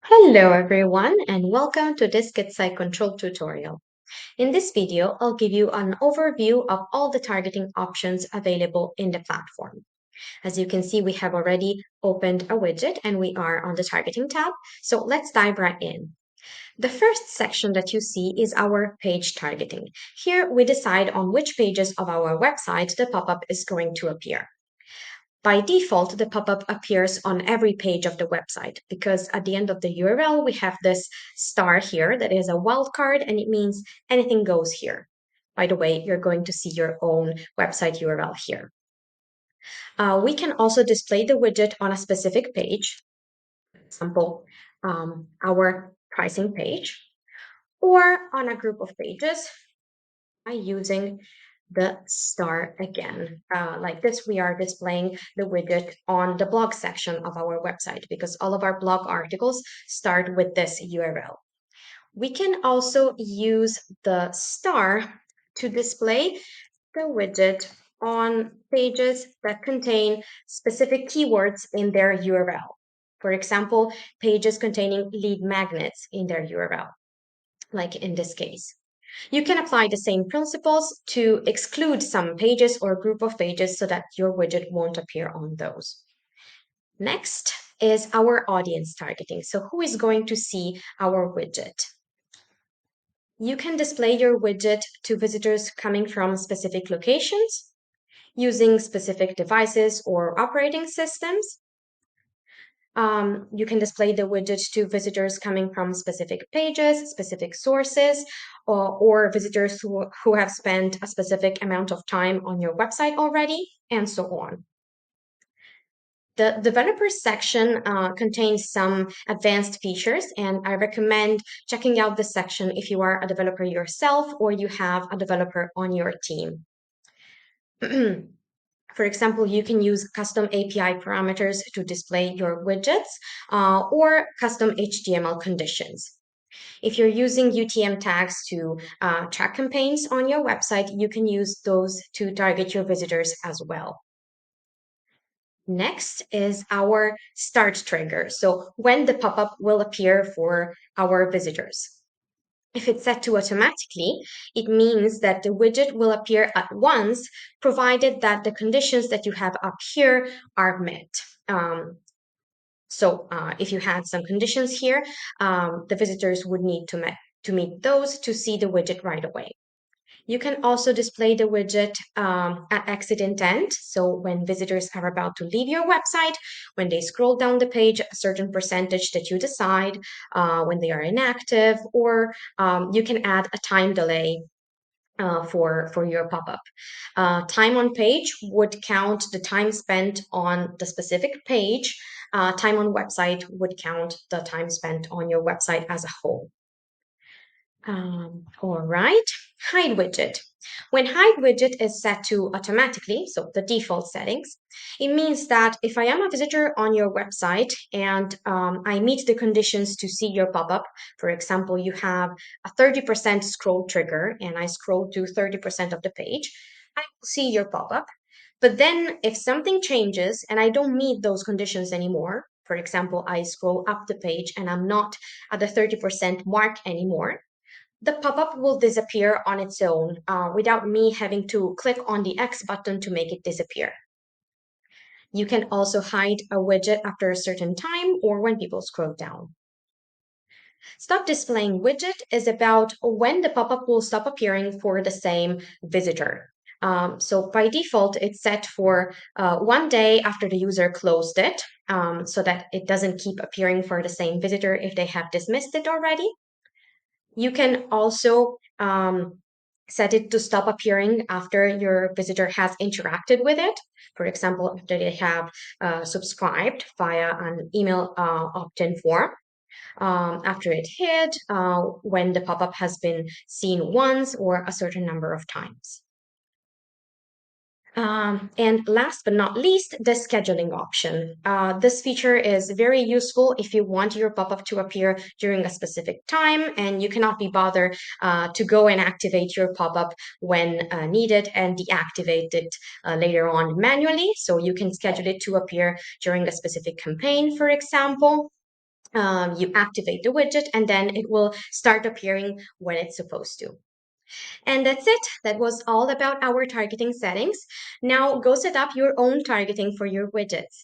Hello everyone and welcome to this Getsitecontrol tutorial. In this video, I'll give you an overview of all the targeting options available in the platform. As you can see, we have already opened a widget and we are on the targeting tab. So let's dive right in. The first section that you see is our page targeting. Here we decide on which pages of our website the pop-up is going to appear. By default, the pop-up appears on every page of the website because at the end of the URL, we have this star here that is a wildcard and it means anything goes here. By the way, you're going to see your own website URL here. We can also display the widget on a specific page, for example, our pricing page, or on a group of pages by using the star again. Like this, we are displaying the widget on the blog section of our website because all of our blog articles start with this URL. We can also use the star to display the widget on pages that contain specific keywords in their URL. For example, pages containing lead magnets in their URL, like in this case. You can apply the same principles to exclude some pages or group of pages so that your widget won't appear on those. Next is our audience targeting. So who is going to see our widget? You can display your widget to visitors coming from specific locations, using specific devices or operating systems. You can display the widget to visitors coming from specific pages, specific sources, or visitors who have spent a specific amount of time on your website already, and so on. The developer section contains some advanced features, and I recommend checking out this section if you are a developer yourself or you have a developer on your team. For example, you can use custom API parameters to display your widgets or custom HTML conditions. If you're using UTM tags to track campaigns on your website, you can use those to target your visitors as well. Next is our start trigger. So when the pop-up will appear for our visitors. If it's set to automatically, it means that the widget will appear at once, provided that the conditions that you have up here are met. If you had some conditions here, the visitors would need to meet those to see the widget right away. You can also display the widget at exit intent. So when visitors are about to leave your website, when they scroll down the page, a certain percentage that you decide, when they are inactive, or you can add a time delay for your pop-up. Time on page would count the time spent on the specific page. Time on website would count the time spent on your website as a whole. All right, hide widget. When hide widget is set to automatically, so the default settings, it means that if I am a visitor on your website and I meet the conditions to see your pop-up, for example, you have a 30% scroll trigger and I scroll to 30% of the page, I will see your pop-up. But then if something changes and I don't meet those conditions anymore, for example, I scroll up the page and I'm not at the 30% mark anymore, the pop-up will disappear on its own without me having to click on the X button to make it disappear. You can also hide a widget after a certain time or when people scroll down. Stop displaying widget is about when the pop-up will stop appearing for the same visitor. So by default, it's set for 1 day after the user closed it, so that it doesn't keep appearing for the same visitor if they have dismissed it already. You can also set it to stop appearing after your visitor has interacted with it. For example, after they have subscribed via an email opt-in form. After it hit, when the pop-up has been seen once or a certain number of times. And last but not least, the scheduling option. This feature is very useful if you want your pop-up to appear during a specific time and you cannot be bothered to go and activate your pop-up when needed and deactivate it later on manually. So you can schedule it to appear during a specific campaign, for example. You activate the widget, and then it will start appearing when it's supposed to. And that's it. That was all about our targeting settings. Now go set up your own targeting for your widgets.